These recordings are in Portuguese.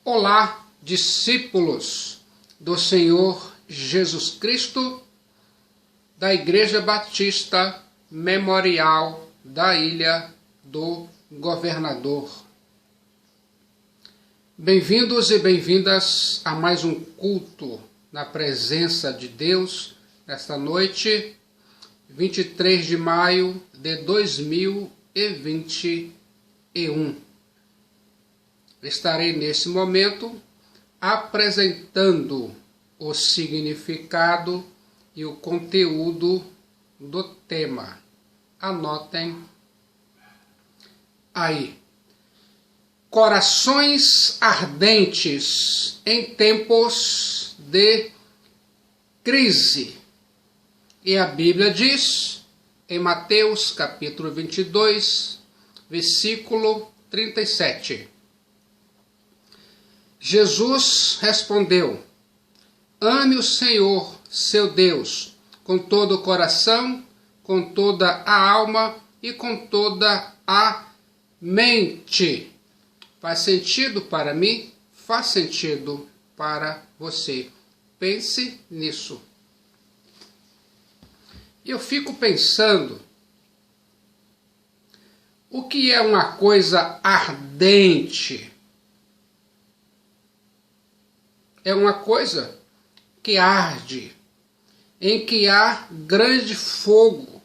Olá, discípulos do Senhor Jesus Cristo, da Igreja Batista Memorial da Ilha do Governador. Bem-vindos e bem-vindas a mais um culto na presença de Deus, nesta noite, 23 de maio de 2021. Estarei nesse momento apresentando o significado e o conteúdo do tema. Anotem aí. Corações ardentes em tempos de crise. E a Bíblia diz, em Mateus capítulo 22, versículo 37. Jesus respondeu: ame o Senhor, seu Deus, com todo o coração, com toda a alma e com toda a mente. Faz sentido para mim? Faz sentido para você. Pense nisso. Eu fico pensando, o que é uma coisa ardente? É uma coisa que arde, em que há grande fogo,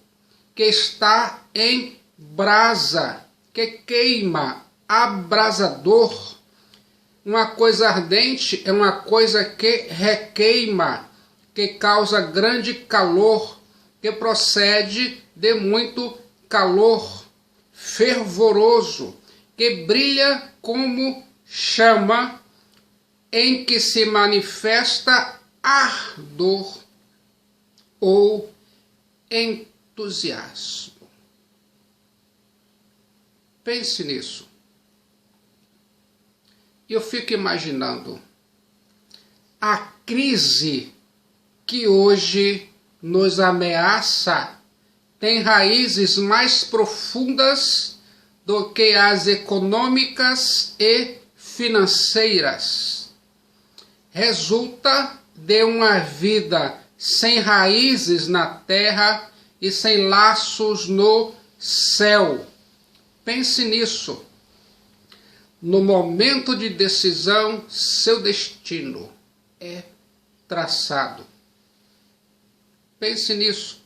que está em brasa, que queima, abrasador. Uma coisa ardente é uma coisa que requeima, que causa grande calor, que procede de muito calor, fervoroso, que brilha como chama, em que se manifesta ardor ou entusiasmo. Pense nisso. Eu fico imaginando a crise que hoje nos ameaça tem raízes mais profundas do que as econômicas e financeiras. Resulta de uma vida sem raízes na terra e sem laços no céu. Pense nisso. No momento de decisão, seu destino é traçado. Pense nisso.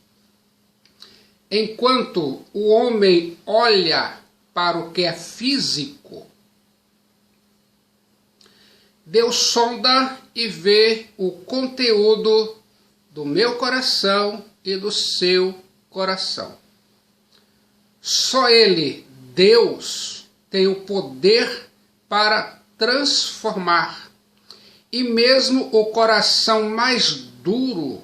Enquanto o homem olha para o que é físico, Deus sonda e vê o conteúdo do meu coração e do seu coração. Só Ele, Deus, tem o poder para transformar. E mesmo o coração mais duro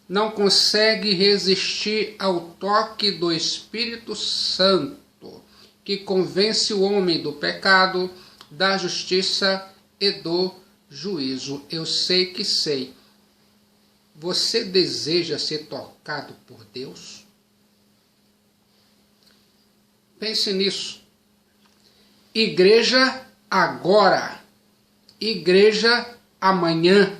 não consegue resistir ao toque do Espírito Santo, que convence o homem do pecado, da justiça e do juízo. Eu sei que sei. Você deseja ser tocado por Deus? Pense nisso. Igreja agora. Igreja amanhã.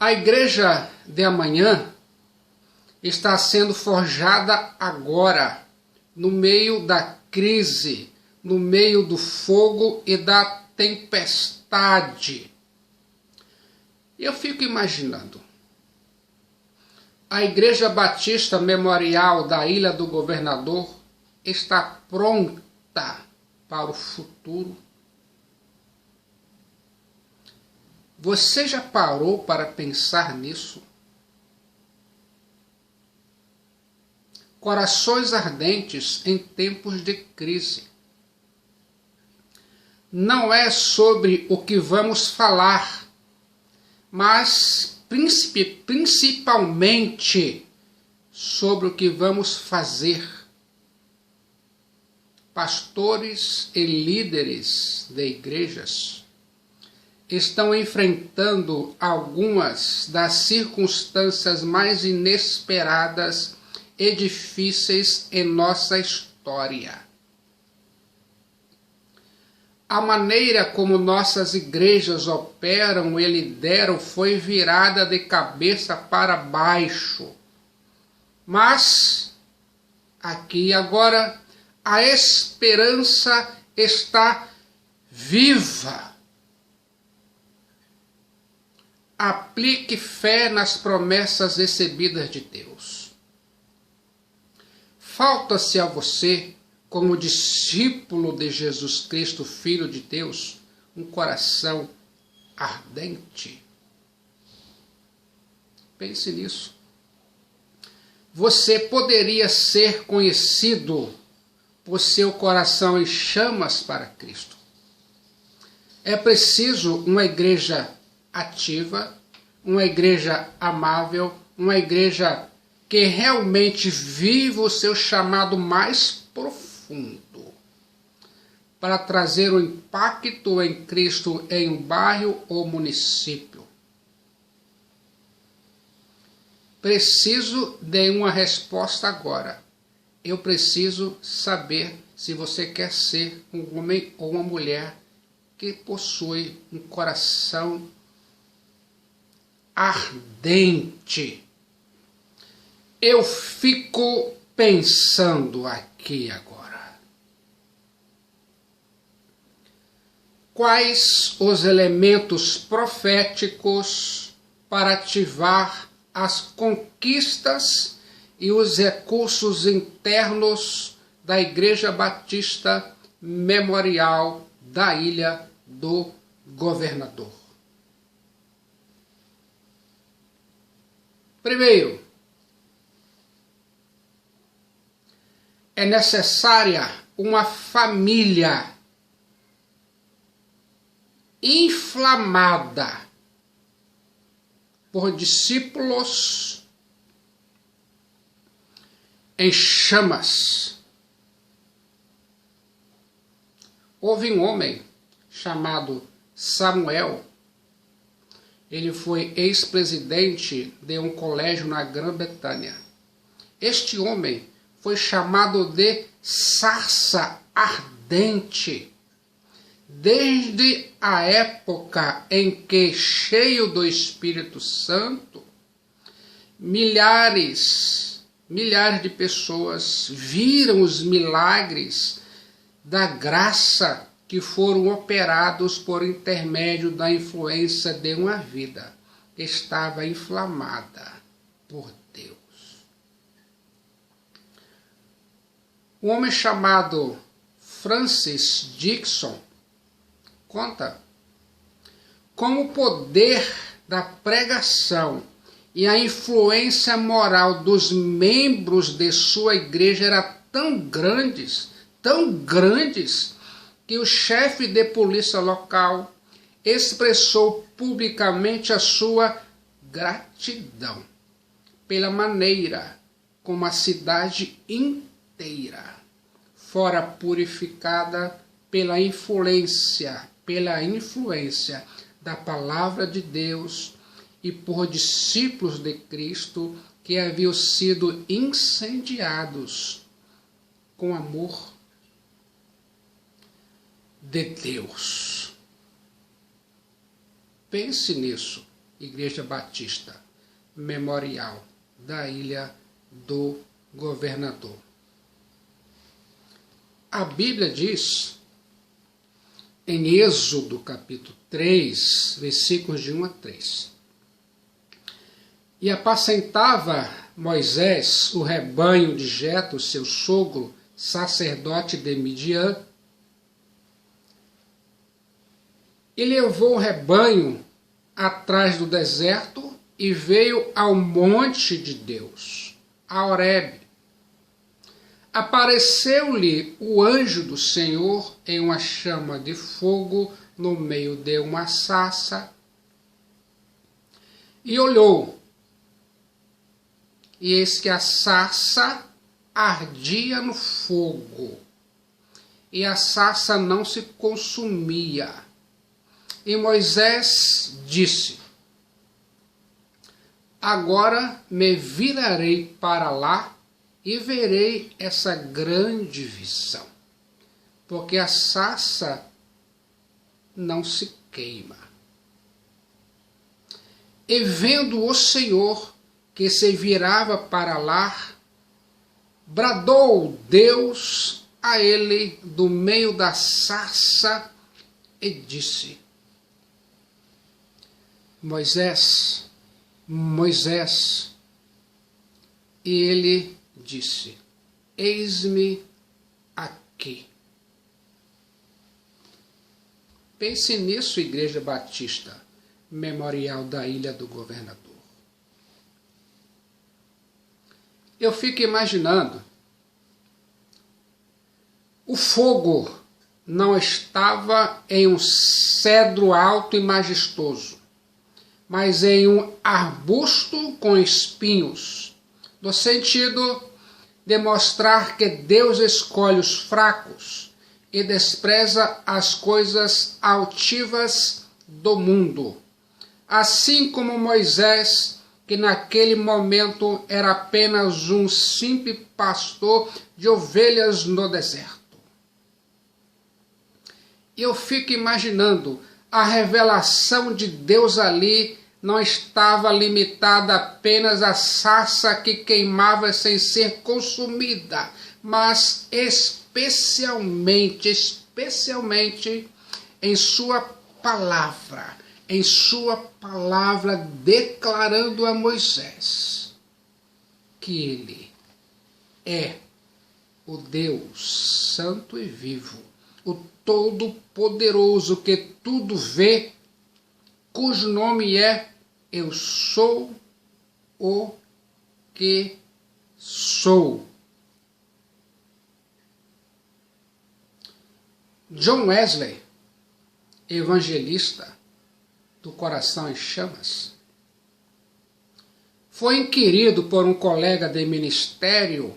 A igreja de amanhã está sendo forjada agora, no meio da crise, no meio do fogo e da tempestade. Eu fico imaginando. A Igreja Batista Memorial da Ilha do Governador está pronta para o futuro. Você já parou para pensar nisso? Corações ardentes em tempos de crise. Não é sobre o que vamos falar, mas principalmente sobre o que vamos fazer. Pastores e líderes de igrejas estão enfrentando algumas das circunstâncias mais inesperadas e difíceis em nossa história. a maneira como nossas igrejas operam e lideram foi virada de cabeça para baixo. Mas, aqui e agora, a esperança está viva. Aplique fé nas promessas recebidas de Deus. Falta-se a você, como discípulo de Jesus Cristo, Filho de Deus, um coração ardente. Pense nisso. Você poderia ser conhecido por seu coração em chamas para Cristo. É preciso uma igreja ativa, uma igreja amável, uma igreja que realmente viva o seu chamado mais profundo, para trazer o impacto em Cristo em um bairro ou município. Preciso de uma resposta agora. Eu preciso saber se você quer ser um homem ou uma mulher que possui um coração ardente. Eu fico pensando aqui agora. Quais os elementos proféticos para ativar as conquistas e os recursos internos da Igreja Batista Memorial da Ilha do Governador? Primeiro, é necessária uma família inflamada por discípulos em chamas. Houve um homem chamado Samuel. Ele foi ex-presidente de um colégio na Grã-Bretanha. Este homem foi chamado de sarça ardente. Desde a época em que, cheio do Espírito Santo, milhares de pessoas viram os milagres da graça que foram operados por intermédio da influência de uma vida que estava inflamada por Deus. Um homem chamado Francis Dixon conta como o poder da pregação e a influência moral dos membros de sua igreja era tão grandes, que o chefe de polícia local expressou publicamente a sua gratidão pela maneira como a cidade inteira fora purificada pela influência da palavra de Deus e por discípulos de Cristo que haviam sido incendiados com amor de Deus. Pense nisso, Igreja Batista Memorial da Ilha do Governador. A Bíblia diz, em Êxodo capítulo 3, versículos de 1 a 3. E apacentava Moisés o rebanho de Jetro, seu sogro, sacerdote de Midian, e levou o rebanho atrás do deserto e veio ao monte de Deus, a Horebe. Apareceu-lhe o anjo do Senhor em uma chama de fogo no meio de uma sarça, e olhou, e eis que a sarça ardia no fogo, e a sarça não se consumia. E Moisés disse: agora me virarei para lá e verei essa grande visão, porque a sarça não se queima. E vendo o Senhor que se virava para lá, bradou Deus a ele do meio da sarça e disse: Moisés, Moisés. E ele disse: Eis-me aqui. Pense nisso, Igreja Batista Memorial da Ilha do Governador. Eu fico imaginando, o fogo não estava em um cedro alto e majestoso, mas em um arbusto com espinhos, no sentido de mostrar que Deus escolhe os fracos e despreza as coisas altivas do mundo. Assim como Moisés, que naquele momento era apenas um simples pastor de ovelhas no deserto. Eu fico imaginando, a revelação de Deus ali não estava limitada apenas à sarça que queimava sem ser consumida, mas especialmente em sua palavra, declarando a Moisés que ele é o Deus santo e vivo, o Todo-Poderoso que tudo vê, cujo nome é Eu Sou o que Sou. John Wesley, evangelista do Coração em Chamas, foi inquirido por um colega de ministério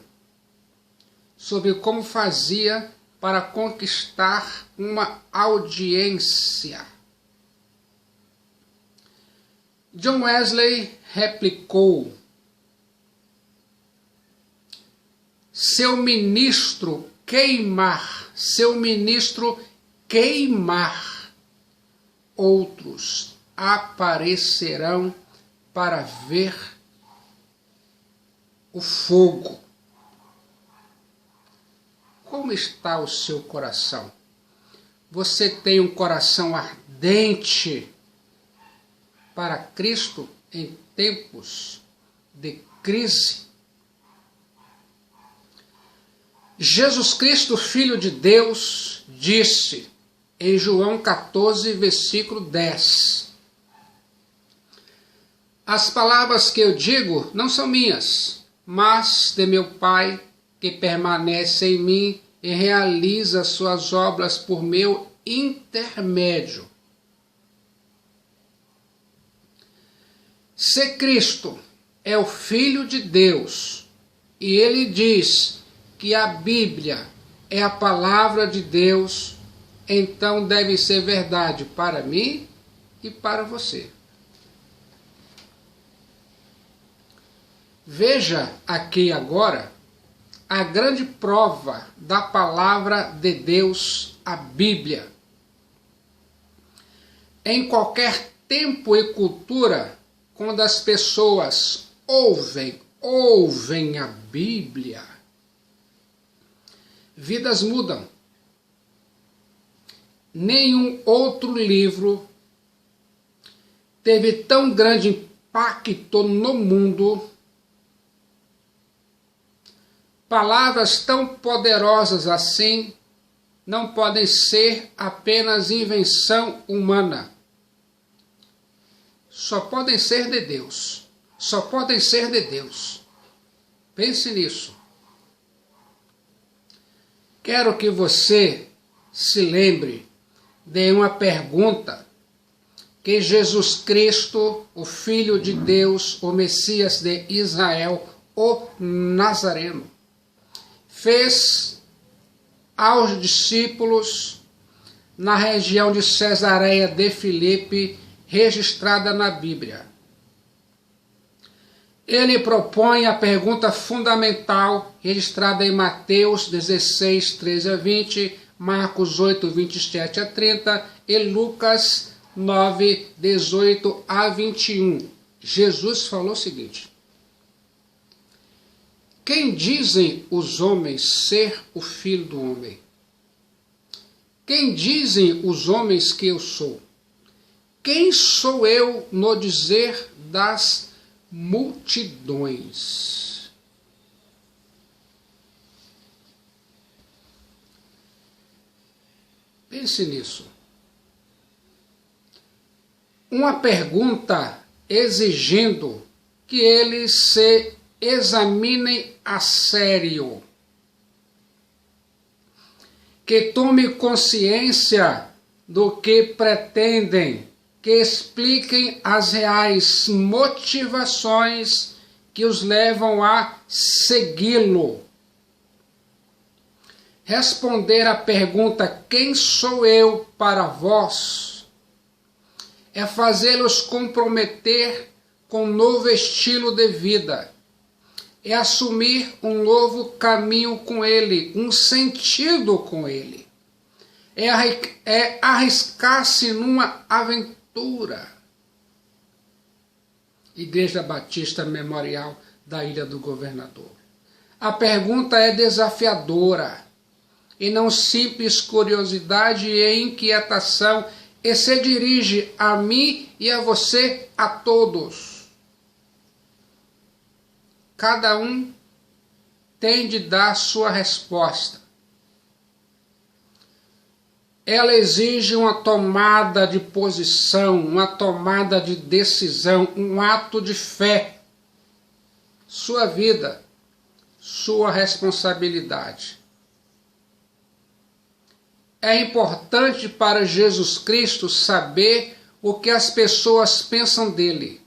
sobre como fazia para conquistar uma audiência. John Wesley replicou: seu ministro queimar, outros aparecerão para ver o fogo. Como está o seu coração? Você tem um coração ardente para Cristo em tempos de crise? Jesus Cristo, Filho de Deus, disse em João 14, versículo 10: As palavras que eu digo não são minhas, mas de meu Pai que permanece em mim e realiza suas obras por meu intermédio. Se Cristo é o Filho de Deus e ele diz que a Bíblia é a palavra de Deus, então deve ser verdade para mim e para você. Veja aqui agora a grande prova da palavra de Deus, a Bíblia. Em qualquer tempo e cultura, quando as pessoas ouvem a Bíblia, vidas mudam. Nenhum outro livro teve tão grande impacto no mundo. Palavras tão poderosas assim não podem ser apenas invenção humana. Só podem ser de Deus. Só podem ser de Deus. Pense nisso. Quero que você se lembre de uma pergunta que Jesus Cristo, o Filho de Deus, o Messias de Israel, o Nazareno, fez aos discípulos na região de Cesareia de Filipe, registrada na Bíblia. Ele propõe a pergunta fundamental, registrada em Mateus 16, 13 a 20, Marcos 8, 27 a 30 e Lucas 9, 18 a 21. Jesus falou o seguinte: quem dizem os homens ser o Filho do Homem? Quem dizem os homens que eu sou? Quem sou eu no dizer das multidões? Pense nisso. Uma pergunta exigindo que eles se examinem a sério, que tome consciência do que pretendem, que expliquem as reais motivações que os levam a segui-lo. Responder à pergunta quem sou eu para vós é fazê-los comprometer com um novo estilo de vida, é assumir um novo caminho com ele, um sentido com ele, é arriscar-se numa aventura. Igreja Batista Memorial da Ilha do Governador. A pergunta é desafiadora e não simples curiosidade e inquietação, e se dirige a mim e a você, a todos. Cada um tem de dar sua resposta. Ela exige uma tomada de posição, uma tomada de decisão, um ato de fé. Sua vida, sua responsabilidade. É importante para Jesus Cristo saber o que as pessoas pensam dele.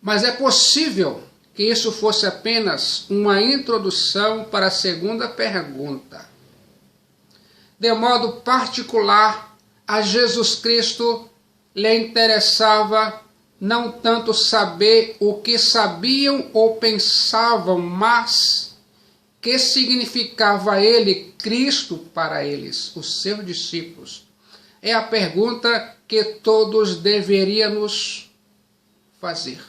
Mas é possível que isso fosse apenas uma introdução para a segunda pergunta. De modo particular, a Jesus Cristo lhe interessava não tanto saber o que sabiam ou pensavam, mas que significava ele, Cristo, para eles, os seus discípulos. É a pergunta que todos deveríamos fazer.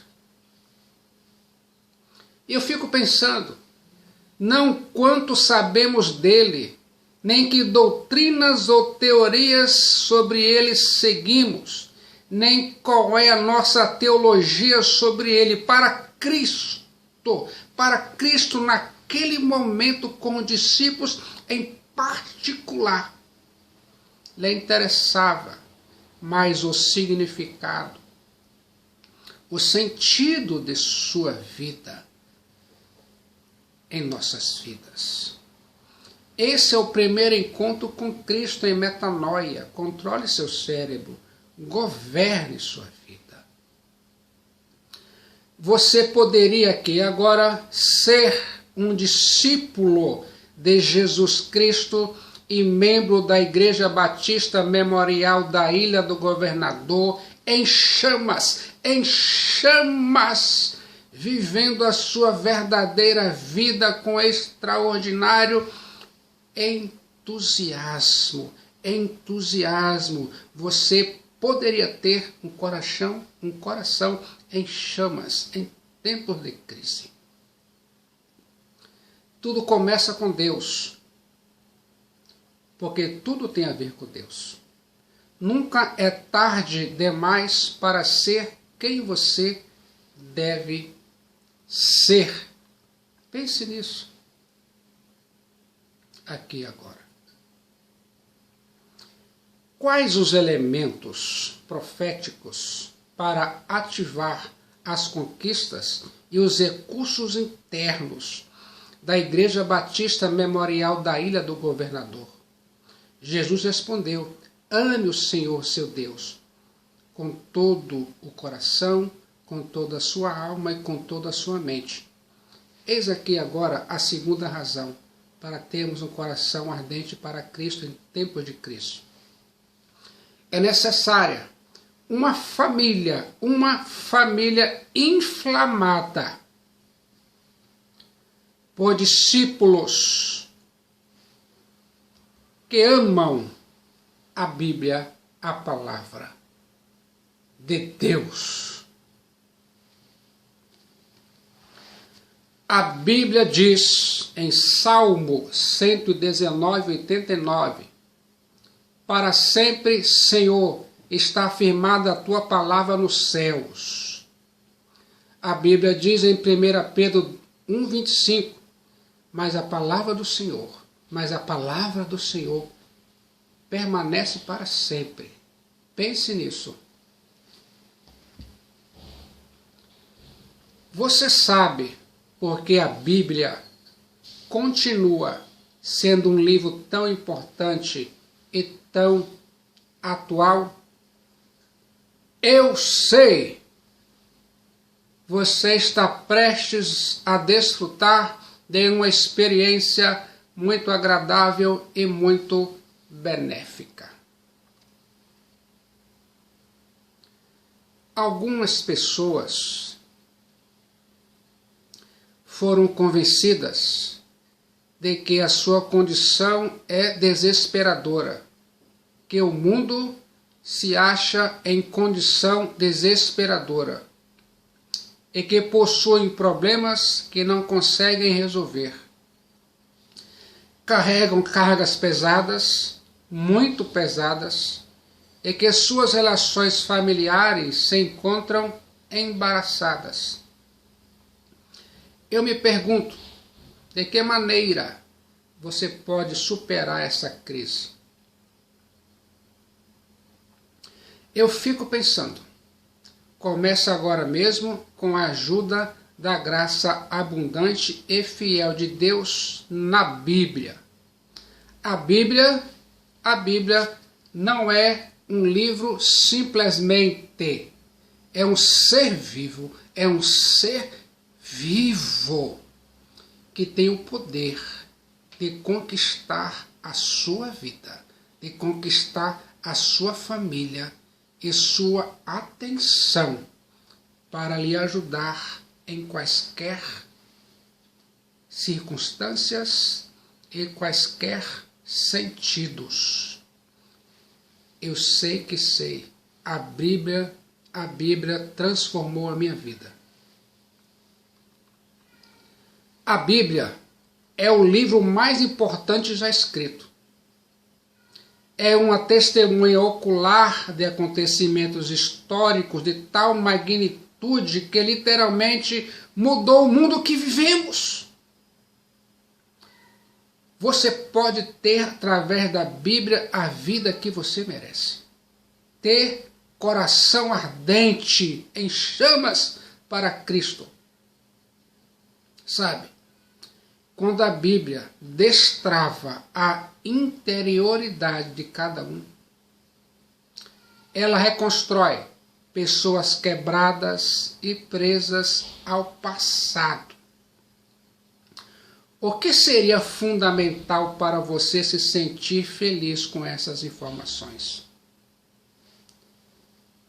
Eu fico pensando, não quanto sabemos dele, nem que doutrinas ou teorias sobre ele seguimos, nem qual é a nossa teologia sobre ele. Para Cristo naquele momento com os discípulos em particular, lhe interessava mais o significado, o sentido de sua vida em nossas vidas. Esse é o primeiro encontro com Cristo em metanoia. Controle seu cérebro, governe sua vida. Você poderia aqui agora ser um discípulo de Jesus Cristo e membro da Igreja Batista Memorial da Ilha do Governador, em chamas, vivendo a sua verdadeira vida com extraordinário entusiasmo. Você poderia ter um coração em chamas, em tempos de crise. Tudo começa com Deus, porque tudo tem a ver com Deus. Nunca é tarde demais para ser quem você deve ser. Pense nisso. Aqui agora. Quais os elementos proféticos para ativar as conquistas e os recursos internos da Igreja Batista Memorial da Ilha do Governador? Jesus respondeu: ame o Senhor seu Deus com todo o coração, com toda a sua alma e com toda a sua mente. Eis aqui agora a segunda razão para termos um coração ardente para Cristo em tempos de crise. É necessária uma família inflamada por discípulos que amam a Bíblia, a palavra de Deus. A Bíblia diz em Salmo 119, 89, para sempre, Senhor, está afirmada a tua palavra nos céus. A Bíblia diz em 1 Pedro 1,25, mas a palavra do Senhor permanece para sempre. Pense nisso. Você sabe porque a Bíblia continua sendo um livro tão importante e tão atual? Eu sei. Você está prestes a desfrutar de uma experiência muito agradável e muito benéfica. Algumas pessoas foram convencidas de que a sua condição é desesperadora, que o mundo se acha em condição desesperadora e que possuem problemas que não conseguem resolver. Carregam cargas pesadas, muito pesadas, e que suas relações familiares se encontram embaraçadas. Eu me pergunto, de que maneira você pode superar essa crise? Eu fico pensando, começa agora mesmo com a ajuda da graça abundante e fiel de Deus na Bíblia. A Bíblia não é um livro simplesmente, é um ser vivo, que tem o poder de conquistar a sua vida, de conquistar a sua família e sua atenção para lhe ajudar em quaisquer circunstâncias e quaisquer sentidos. Eu sei que sei, a Bíblia transformou a minha vida. A Bíblia é o livro mais importante já escrito. É uma testemunha ocular de acontecimentos históricos de tal magnitude que literalmente mudou o mundo que vivemos. Você pode ter, através da Bíblia, a vida que você merece. Ter coração ardente, em chamas para Cristo. Sabe, quando a Bíblia destrava a interioridade de cada um, ela reconstrói pessoas quebradas e presas ao passado. O que seria fundamental para você se sentir feliz com essas informações?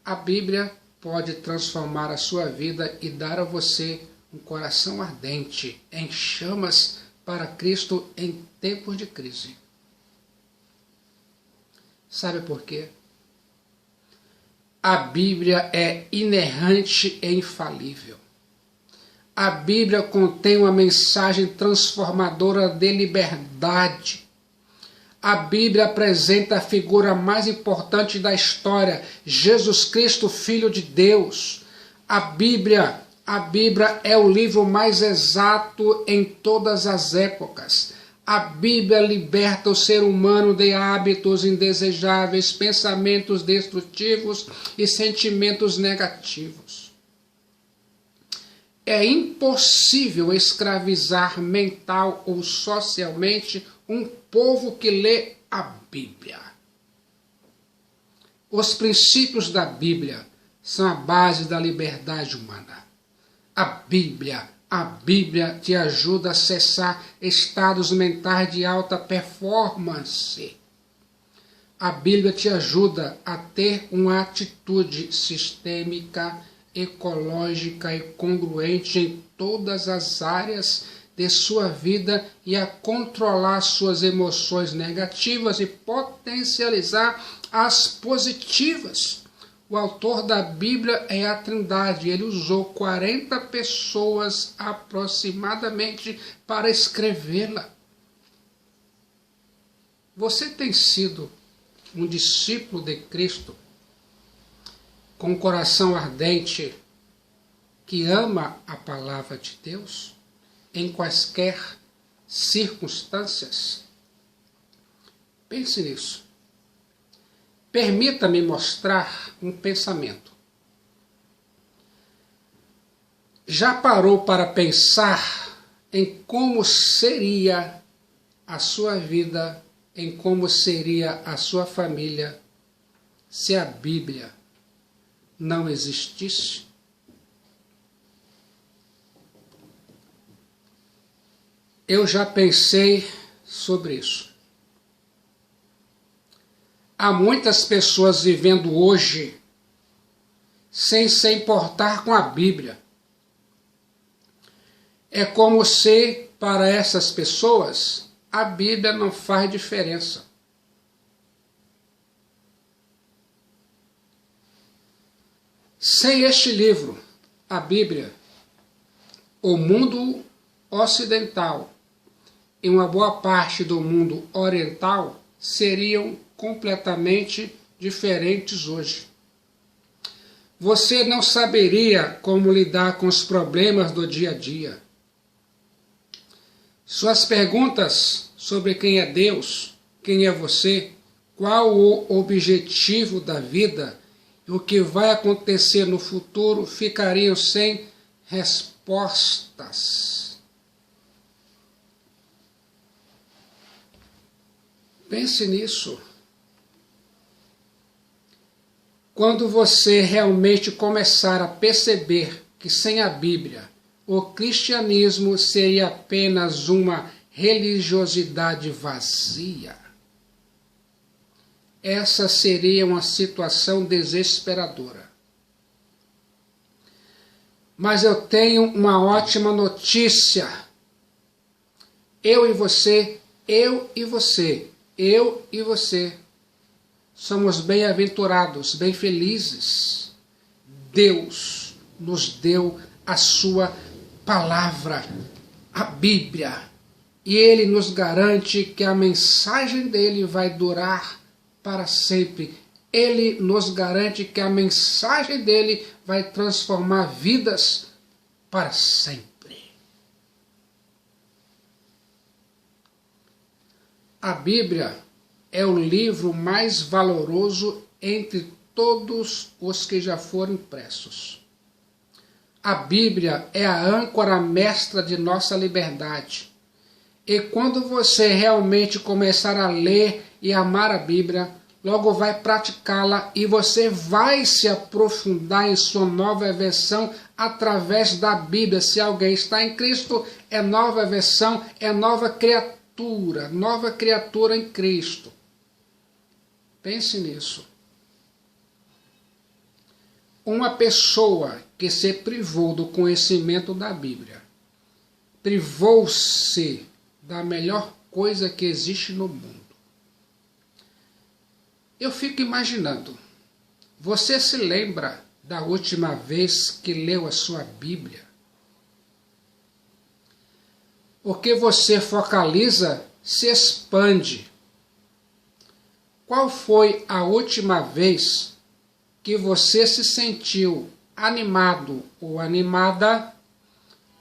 A Bíblia pode transformar a sua vida e dar a você um coração ardente, em chamas para Cristo em tempos de crise. Sabe por quê? A Bíblia é inerrante e infalível. A Bíblia contém uma mensagem transformadora de liberdade. A Bíblia apresenta a figura mais importante da história, Jesus Cristo, Filho de Deus. A Bíblia é o livro mais exato em todas as épocas. A Bíblia liberta o ser humano de hábitos indesejáveis, pensamentos destrutivos e sentimentos negativos. É impossível escravizar mental ou socialmente um povo que lê a Bíblia. Os princípios da Bíblia são a base da liberdade humana. A Bíblia te ajuda a acessar estados mentais de alta performance. A Bíblia te ajuda a ter uma atitude sistêmica, ecológica e congruente em todas as áreas de sua vida e a controlar suas emoções negativas e potencializar as positivas. O autor da Bíblia é a Trindade. Ele usou 40 pessoas aproximadamente para escrevê-la. Você tem sido um discípulo de Cristo com um coração ardente que ama a palavra de Deus em quaisquer circunstâncias? Pense nisso. Permita-me mostrar um pensamento. Já parou para pensar em como seria a sua vida, em como seria a sua família, se a Bíblia não existisse? Eu já pensei sobre isso. Há muitas pessoas vivendo hoje sem se importar com a Bíblia. É como se, para essas pessoas, a Bíblia não faz diferença. Sem este livro, a Bíblia, o mundo ocidental e uma boa parte do mundo oriental seriam completamente diferentes hoje. Você não saberia como lidar com os problemas do dia a dia. Suas perguntas sobre quem é Deus, quem é você, qual o objetivo da vida e o que vai acontecer no futuro ficariam sem respostas. Pense nisso. Quando você realmente começar a perceber que sem a Bíblia o cristianismo seria apenas uma religiosidade vazia, essa seria uma situação desesperadora. Mas eu tenho uma ótima notícia. Eu e você somos bem-aventurados, bem felizes. Deus nos deu a sua palavra, a Bíblia, e Ele nos garante que a mensagem dele vai durar para sempre. Ele nos garante que a mensagem dele vai transformar vidas para sempre. A Bíblia é o livro mais valoroso entre todos os que já foram impressos. A Bíblia é a âncora mestra de nossa liberdade. E quando você realmente começar a ler e amar a Bíblia, logo vai praticá-la e você vai se aprofundar em sua nova versão através da Bíblia. Se alguém está em Cristo, é nova versão, é nova criatura em Cristo. Pense nisso. Uma pessoa que se privou do conhecimento da Bíblia, privou-se da melhor coisa que existe no mundo. Eu fico imaginando, você se lembra da última vez que leu a sua Bíblia? O que você focaliza se expande. Qual foi a última vez que você se sentiu animado ou animada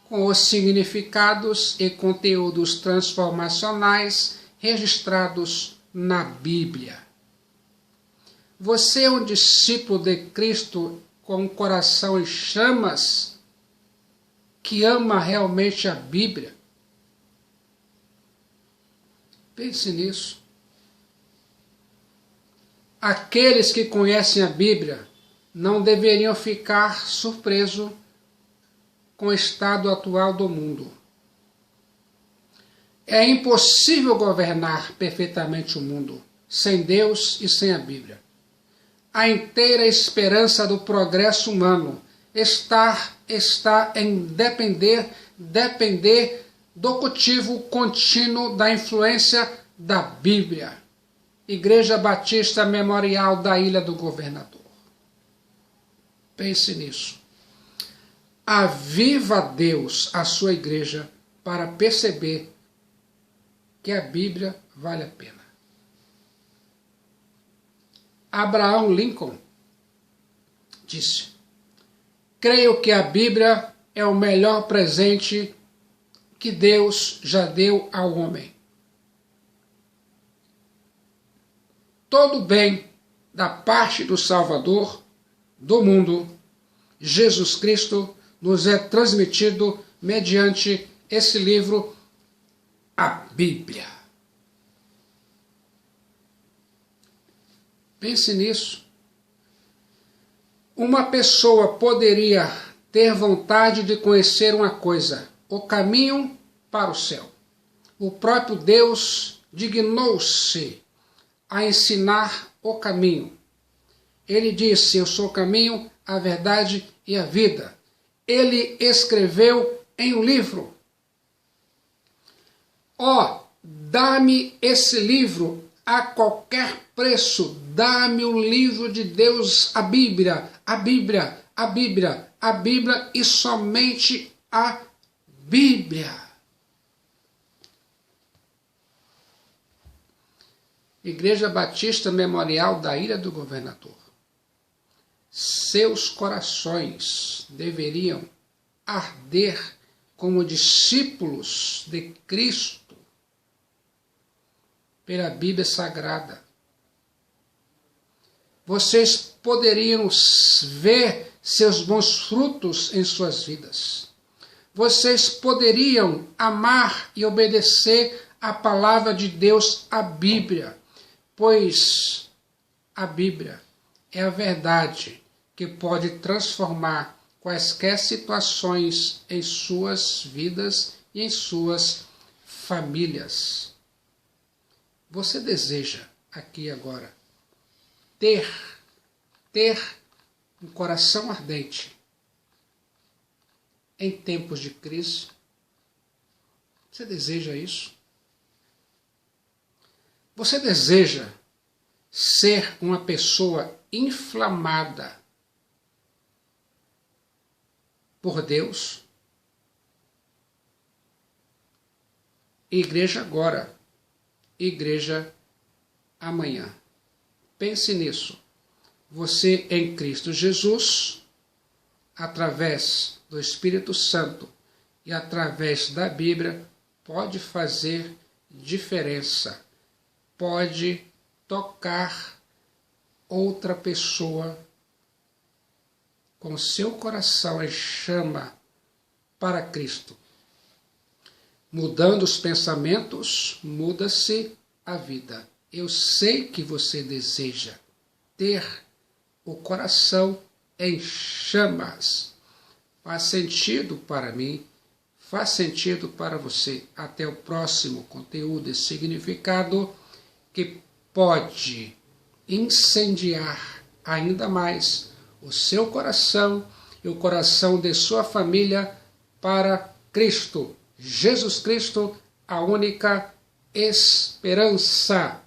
com os significados e conteúdos transformacionais registrados na Bíblia? Você é um discípulo de Cristo com um coração em chamas, que ama realmente a Bíblia? Pense nisso. Aqueles que conhecem a Bíblia não deveriam ficar surpresos com o estado atual do mundo. É impossível governar perfeitamente o mundo sem Deus e sem a Bíblia. A inteira esperança do progresso humano está em depender do cultivo contínuo da influência da Bíblia. Igreja Batista Memorial da Ilha do Governador. Pense nisso. Aviva Deus a sua igreja para perceber que a Bíblia vale a pena. Abraham Lincoln disse: creio que a Bíblia é o melhor presente que Deus já deu ao homem. Todo bem da parte do Salvador do mundo, Jesus Cristo, nos é transmitido mediante esse livro, a Bíblia. Pense nisso. Uma pessoa poderia ter vontade de conhecer uma coisa, o caminho para o céu. O próprio Deus dignou-se a ensinar o caminho. Ele disse: eu sou o caminho, a verdade e a vida. Ele escreveu em um livro: ó, dá-me esse livro a qualquer preço, dá-me o livro de Deus, a Bíblia, a Bíblia, a Bíblia, a Bíblia e somente a Bíblia. Igreja Batista Memorial da Ilha do Governador. Seus corações deveriam arder como discípulos de Cristo pela Bíblia Sagrada. Vocês poderiam ver seus bons frutos em suas vidas. Vocês poderiam amar e obedecer a palavra de Deus, a Bíblia, pois a Bíblia é a verdade que pode transformar quaisquer situações em suas vidas e em suas famílias. Você deseja aqui agora ter um coração ardente em tempos de crise? Você deseja isso? Você deseja ser uma pessoa inflamada por Deus? Igreja agora, igreja amanhã. Pense nisso. Você em Cristo Jesus, através do Espírito Santo e através da Bíblia, pode fazer diferença. Pode tocar outra pessoa com seu coração em chama para Cristo. Mudando os pensamentos, muda-se a vida. Eu sei que você deseja ter o coração em chamas. Faz sentido para mim, faz sentido para você. Até o próximo conteúdo e significado que pode incendiar ainda mais o seu coração e o coração de sua família para Cristo. Jesus Cristo, a única esperança.